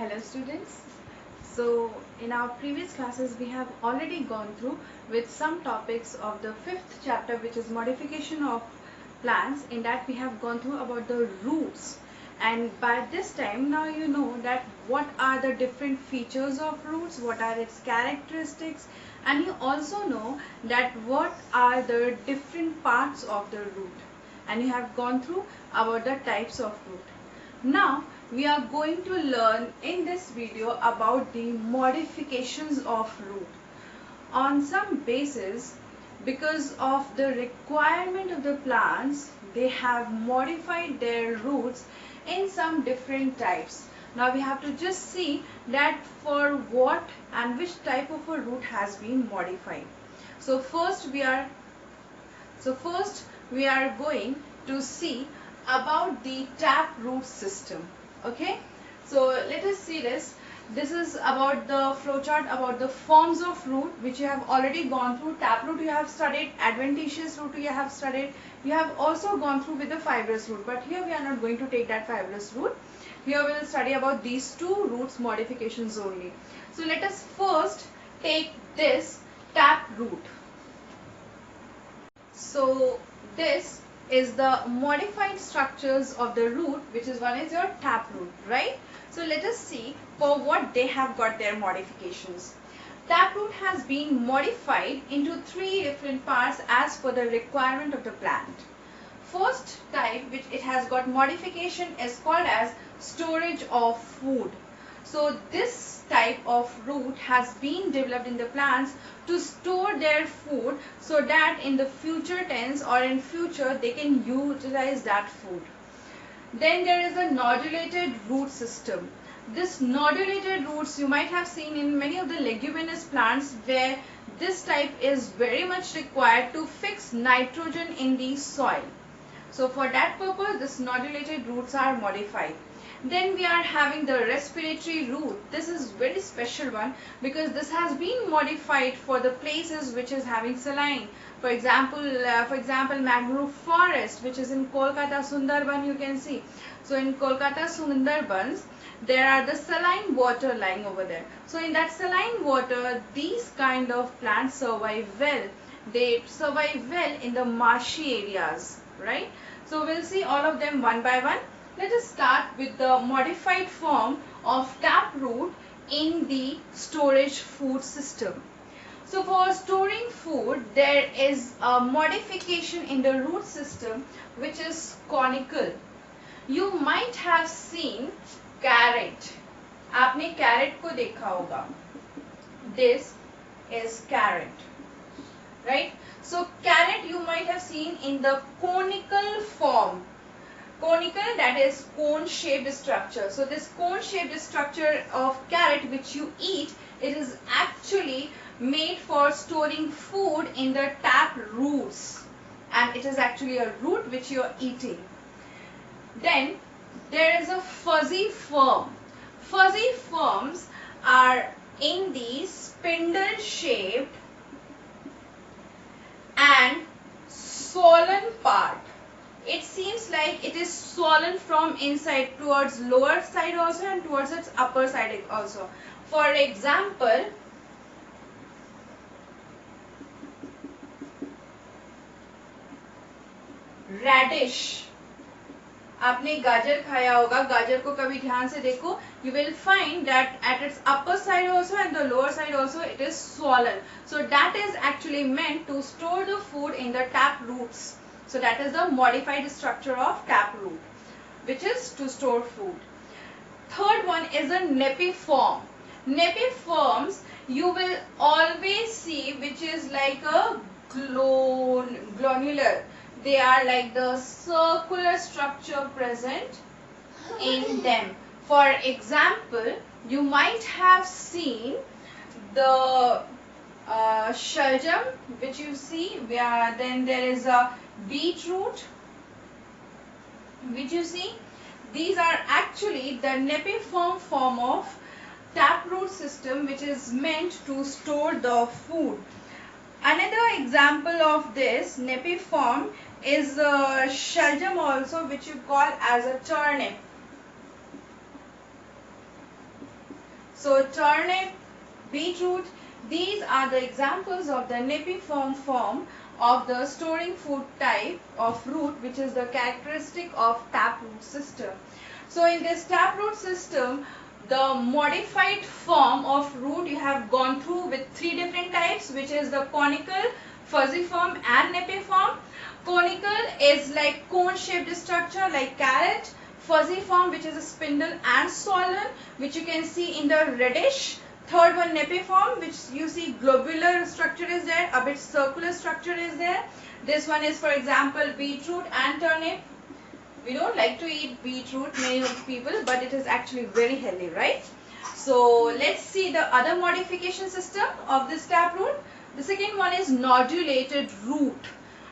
Hello students. So in our previous classes we have already gone through with some topics of the fifth chapter, which is modification of plants. In that we have gone through about the roots, and by this time now you know that what are the different features of roots, what are its characteristics, and you also know that what are the different parts of the root, and you have gone through about the types of root. Now we are going to learn in this video about the modifications of root. On some basis, because of the requirement of the plants, they have modified their roots in some different types. Now we have to just see that for what and which type of a root has been modified. So first we are going to see about the taproot system. Okay, so let us see this. This is about the flowchart about the forms of root, which you have already gone through. Taproot you have studied, adventitious root you have studied. You have also gone through with the fibrous root, but here we are not going to take that fibrous root. Here we will study about these two roots modifications only. So let us first take this taproot. So this is the modified structures of the root, which is one is your taproot, right? So let us see for what they have got their modifications. Taproot has been modified into three different parts as per the requirement of the plant. First type which it has got modification is called as storage of food. So this type of root has been developed in the plants to store their food, so that in the future tense or in future they can utilize that food. Then there is a nodulated root system. This nodulated roots you might have seen in many of the leguminous plants, where this type is very much required to fix nitrogen in the soil. So for that purpose this nodulated roots are modified. Then we are having the respiratory root. This is very special one because this has been modified for the places which is having saline. For example, mangrove forest, which is in Kolkata Sundarban, you can see. So in Kolkata Sundarbans, there are the saline water lying over there. So in that saline water, these kind of plants survive well. They survive well in the marshy areas, right? So we'll see all of them one by one. Let us start with the modified form of taproot in the storage food system. So for storing food, there is a modification in the root system which is conical. You might have seen carrot. आपने carrot को देखा होगा. This is carrot, right? So carrot you might have seen in the conical form. Conical, that is cone shaped structure. So this cone shaped structure of carrot which you eat, it is actually made for storing food in the tap roots, and it is actually a root which you are eating. Then there is a fuzzy form. Fuzzy forms are in the spindle shaped and swollen part. It seems like it is swollen from inside towards lower side also and towards its upper side also. For example, radish. आपने गाजर खाया होगा, गाजर को कभी ध्यान से देखो, you will find that at its upper side also and the lower side also it is swollen. So that is actually meant to store the food in the tap roots. So that is the modified structure of taproot, which is to store food. Third one is a nepiform. Nepiforms you will always see, which is like a glonular. They are like the circular structure present in them. For example, you might have seen the shaljam, which you see. Then there is a beetroot, which you see. These are actually the nepiform form of taproot system, which is meant to store the food. Another example of this nepiform is shaljam also, which you call as a turnip. So turnip, beetroot, these are the examples of the napiform form of the storing food type of root, which is the characteristic of taproot system. So in this taproot system, the modified form of root you have gone through with three different types, which is the conical, fusiform and napiform. Conical is like cone shaped structure like carrot. Fusiform, which is a spindle and stolon, which you can see in the reddish. Third one, napiform, which you see globular structure is there, a bit circular structure is there. This one is, for example, beetroot and turnip. We don't like to eat beetroot, many of people, but it is actually very healthy, right? So let's see the other modification system of this taproot. The second one is nodulated root.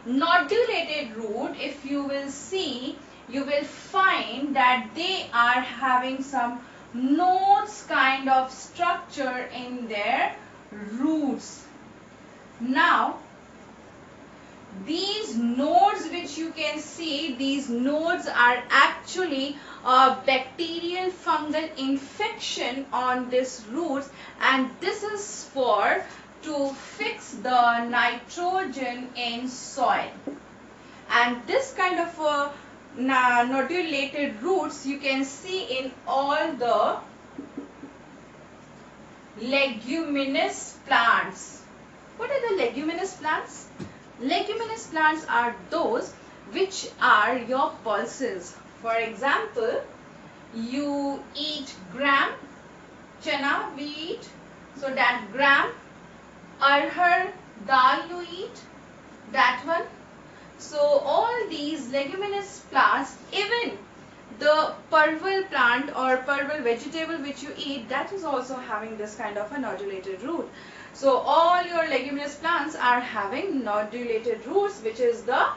Nodulated root, if you will see, you will find that they are having some nodes kind of structure in their roots. Now, these nodes which you can see, these nodes are actually a bacterial fungal infection on this roots, and this is for to fix the nitrogen in soil. And this kind of nodulated roots you can see in all the leguminous plants. What are the leguminous plants? Leguminous plants are those which are your pulses. For example, you eat gram, chana we eat, so that gram, arhar dal you eat, that one. So all these leguminous plants, even the purple plant or purple vegetable which you eat, that is also having this kind of a nodulated root. So all your leguminous plants are having nodulated roots, which is the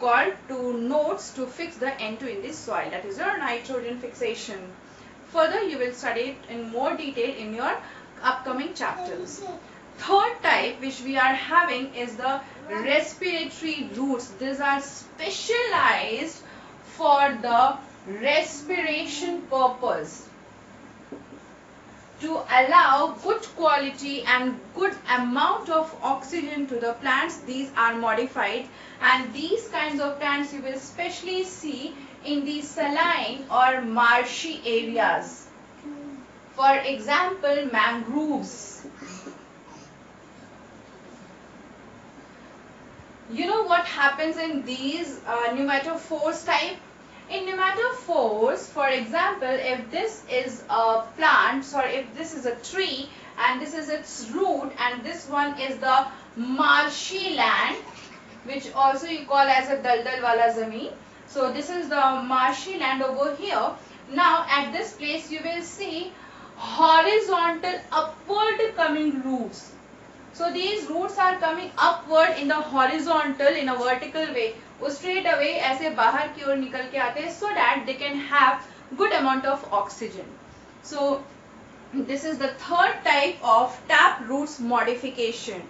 called to nodes to fix the N2 in the soil. That is your nitrogen fixation. Further, you will study it in more detail in your upcoming chapters. Third type which we are having is the respiratory roots. These are specialized for the respiration purpose, to allow good quality and good amount of oxygen to the plants. These are modified, and these kinds of plants you will especially see in the saline or marshy areas. For example, mangroves. You know what happens in these pneumatophores type? In pneumatophores, for example, if this is a plant, sorry, if this is a tree and this is its root and this one is the marshy land, which also you call as a daldal wala zameen. So this is the marshy land over here. Now at this place you will see horizontal upward coming roots. So these roots are coming upward in the horizontal, in a vertical way. वो straight away ऐसे बाहर की ओर निकल के आते हैं, so that they can have good amount of oxygen. So this is the third type of tap roots modification.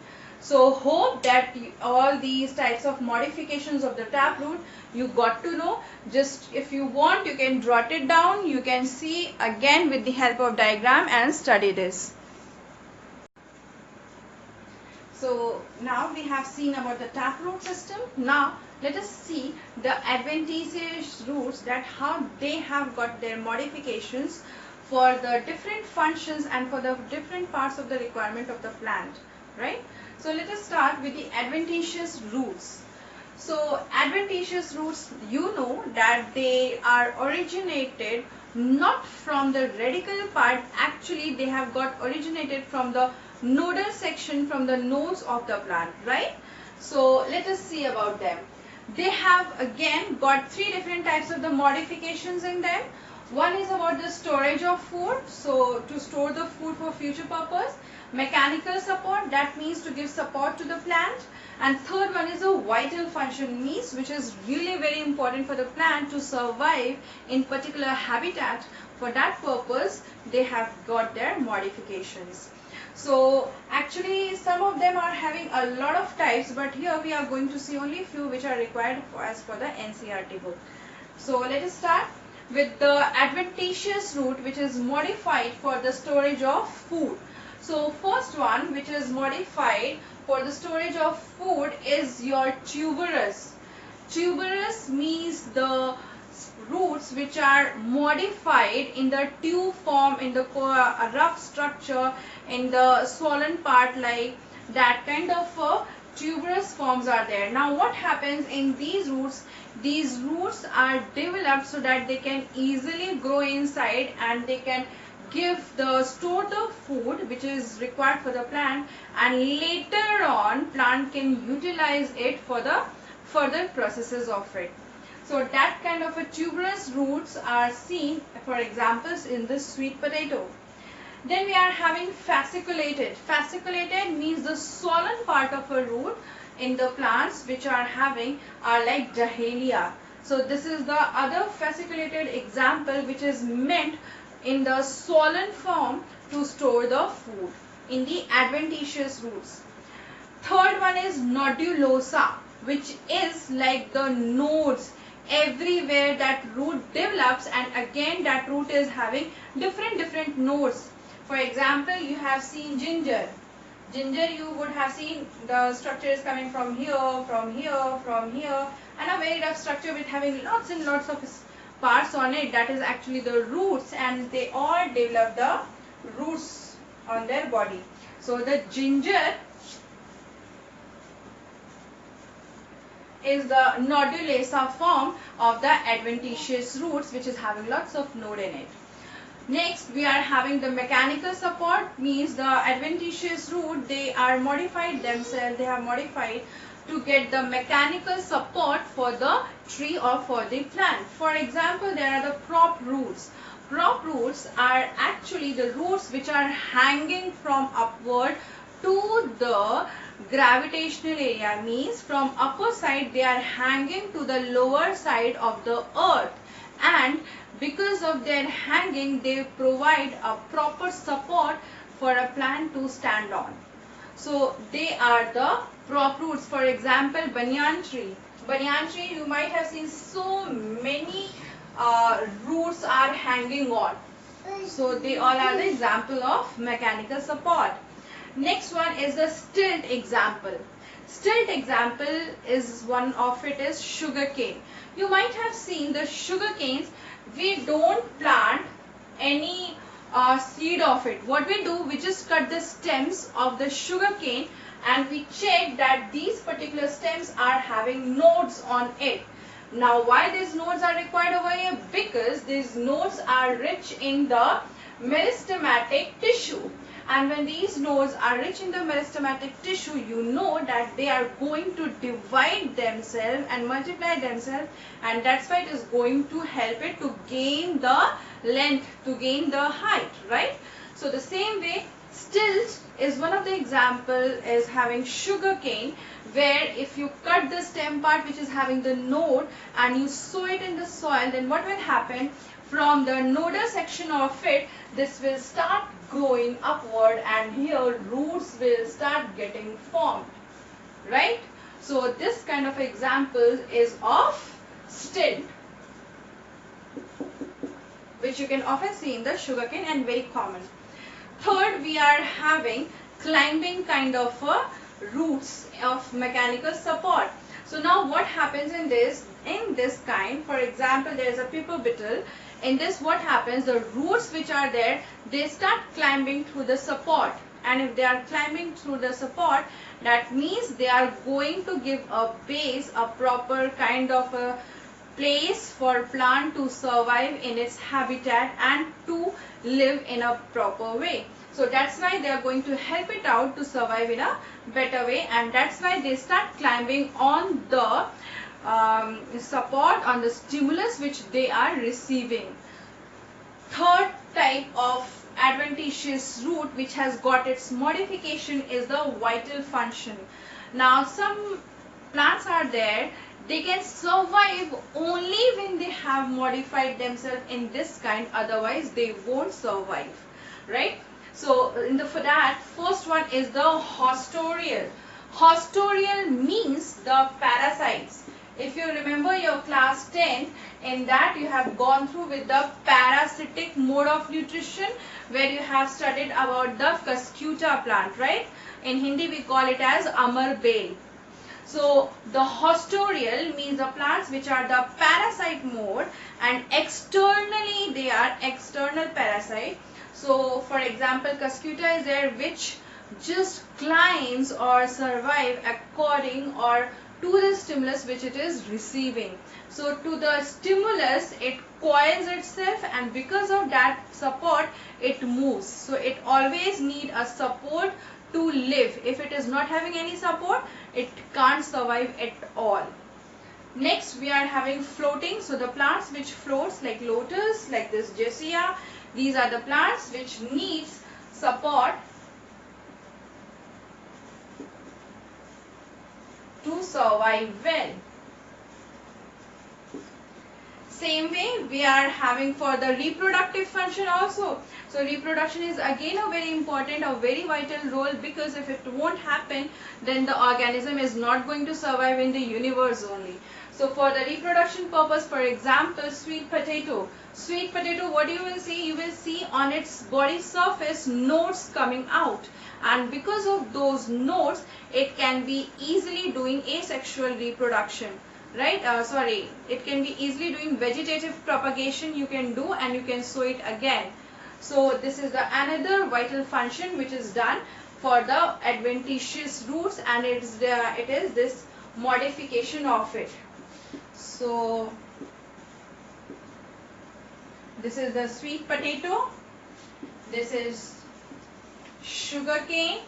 So hope that all these types of modifications of the tap root you got to know. Just if you want, you can jot it down. You can see again with the help of diagram and study this. So now we have seen about the taproot system. Now let us see the adventitious roots, that how they have got their modifications for the different functions and for the different parts of the requirement of the plant, right? So let us start with the adventitious roots. So adventitious roots, you know that they are originated not from the radical part, actually they have got originated from the nodal section, from the nodes of the plant, right? So let us see about them. They have again got three different types of the modifications in them. One is about the storage of food, so to store the food for future purpose. Mechanical support, that means to give support to the plant. And third one is a vital function, means which is really very important for the plant to survive in particular habitat. For that purpose, they have got their modifications. So actually some of them are having a lot of types, but here we are going to see only few which are required as per the NCERT book. So let us start. with the adventitious root which is modified for the storage of food. So first one which is modified for the storage of food is your tuberous. Tuberous means the roots which are modified in the tube form, in the rough structure, in the swollen part, like that kind of tuberous forms are there. Now what happens in these roots? These roots are developed so that they can easily grow inside and they can store the food which is required for the plant, and later on plant can utilize it for the further processes of it. So that kind of a tuberous roots are seen, for examples, in the sweet potato. Then we are having fasciculated. Fasciculated means the swollen part of a root in the plants which are like Dahlia. So this is the other fasciculated example which is meant in the swollen form to store the food in the adventitious roots. Third one is nodulosa, which is like the nodes everywhere that root develops, and again that root is having different nodes. For example, you have seen ginger. Ginger, you would have seen the structure is coming from here, from here, from here, and a very rough structure with having lots and lots of parts on it. That is actually the roots, and they all develop the roots on their body. So the ginger is the nodulosa form of the adventitious roots which is having lots of node in it. Next we are having the mechanical support, means the adventitious root, they are modified themselves, they have modified to get the mechanical support for the tree or for the plant. For example, there are the prop roots. Prop roots are actually the roots which are hanging from upward to the gravitational area, means from upper side they are hanging to the lower side of the earth, and because of their hanging they provide a proper support for a plant to stand on. So they are the prop roots. For example, banyan tree. Banyan tree, you might have seen so many roots are hanging on. So they all are the example of mechanical support. Next one is the stilt example. Stilt example is one of it is sugarcane. You might have seen the sugar canes. We don't plant any seed of it. What we do, we just cut the stems of the sugar cane and we check that these particular stems are having nodes on it. Now why these nodes are required over here? Because these nodes are rich in the meristematic tissue. And when these nodes are rich in the meristematic tissue, you know that they are going to divide themselves and multiply themselves, and that's why it is going to help it to gain the length, to gain the height, right? So the same way, stilt is one of the example is having sugar cane, where if you cut the stem part which is having the node and you sow it in the soil, then what will happen? From the nodal section of it, this will start growing upward and here roots will start getting formed, right? So this kind of example is of stilt, which you can often see in the sugarcane and very common. Third, we are having climbing kind of roots of mechanical support. So now what happens in this kind, for example, there is a pepper beetle. In this, what happens, the roots which are there, they start climbing through the support, and if they are climbing through the support, that means they are going to give a base, a proper kind of a place for plant to survive in its habitat and to live in a proper way. So that's why they are going to help it out to survive in a better way, and that's why they start climbing on the support, on the stimulus which they are receiving. Third type of adventitious root which has got its modification is the vital function. Now some plants are there, they can survive only when they have modified themselves in this kind, otherwise they won't survive, right? So for that, first one is the hostorial. Hostorial means the parasites. if you remember your class 10, in that you have gone through with the parasitic mode of nutrition, where you have studied about the Cuscuta plant, right? In Hindi we call it as Amar Bel. So the hostorial means the plants which are the parasite mode, and externally they are external parasite. So for example, Cuscuta is there, which just climbs or survive according or to the stimulus which it is receiving. So to the stimulus it coils itself, and because of that support it moves. So it always need a support to live. If it is not having any support, it can't survive at all. Next we are having floating. So the plants which floats, like lotus, like this Gessia, these are the plants which needs support to survive well. Same way we are having for the reproductive function also. So reproduction is again a very important, a very vital role, because if it won't happen, then the organism is not going to survive in the universe only. So for the reproduction purpose, for example, sweet potato. Sweet potato, what you will see? You will see on its body surface nodes coming out, and because of those nodes, it can be easily doing asexual reproduction. Right, it can be easily doing vegetative propagation you can do, and you can sow it again. So this is the another vital function which is done for the adventitious roots, and it is this modification of it. So this is the sweet potato, this is sugarcane.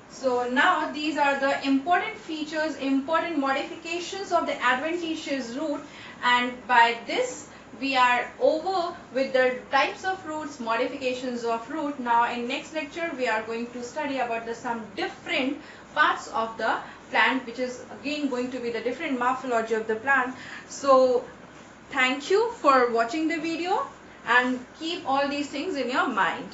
So now these are the important features, important modifications of the adventitious root, and by this we are over with the types of roots, modifications of root. Now in next lecture we are going to study about some different parts of the plant, which is again going to be the different morphology of the plant. So thank you for watching the video, and keep all these things in your mind.